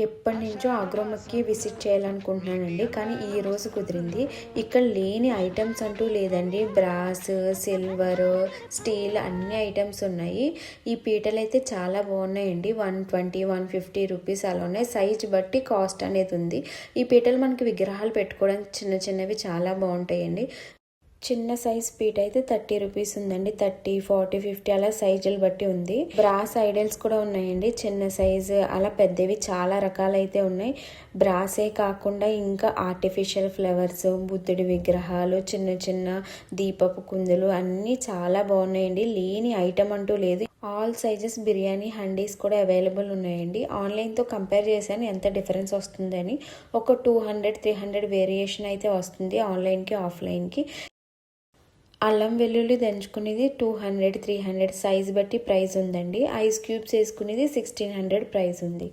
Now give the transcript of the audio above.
ఎప్పటినుంచో ఆగ్రోమకి విజిట్ చేయాలనుకుంటున్నానండి. కానీ ఈరోజు కుదిరింది. ఇక్కడ లేని ఐటమ్స్ అంటూ లేదండి. బ్రాస్, సిల్వర్, స్టీల్ అన్ని ఐటమ్స్ ఉన్నాయి. ఈ పీటలు అయితే చాలా బాగున్నాయండి. 120, 150 రూపీస్ అలా ఉన్నాయి. సైజ్ బట్టి కాస్ట్ అనేది ఉంది. ఈ పీటలు మనకి విగ్రహాలు పెట్టుకోవడానికి చిన్న చిన్నవి చాలా బాగుంటాయండి. చిన్న సైజ్ పీట అయితే 30 రూపీస్ ఉందండి. 30, 40, 50 అలా సైజులు బట్టి ఉంది. బ్రాస్ ఐడల్స్ కూడా ఉన్నాయండి. చిన్న సైజు అలా పెద్దవి చాలా రకాలైతే ఉన్నాయి. బ్రాసే కాకుండా ఇంకా ఆర్టిఫిషియల్ ఫ్లవర్స్, బుద్ధుడి విగ్రహాలు, చిన్న చిన్న దీపపు కుందులు అన్నీ చాలా బాగున్నాయండి. లేని ఐటమ్ అంటూ లేదు. ఆల్ సైజెస్ బిర్యానీ హండీస్ కూడా అవైలబుల్ ఉన్నాయండి. ఆన్లైన్తో కంపేర్ చేశాను ఎంత డిఫరెన్స్ వస్తుందని. ఒక 200, 300 వేరియేషన్ అయితే వస్తుంది ఆన్లైన్కి ఆఫ్లైన్కి. అల్లం వెల్లుల్లి దంచుకునేది 200, 300 సైజ్ బట్టి ప్రైస్ ఉందండి. ఐస్ క్యూబ్స్ వేసుకునేది 1600 ప్రైస్ ఉంది.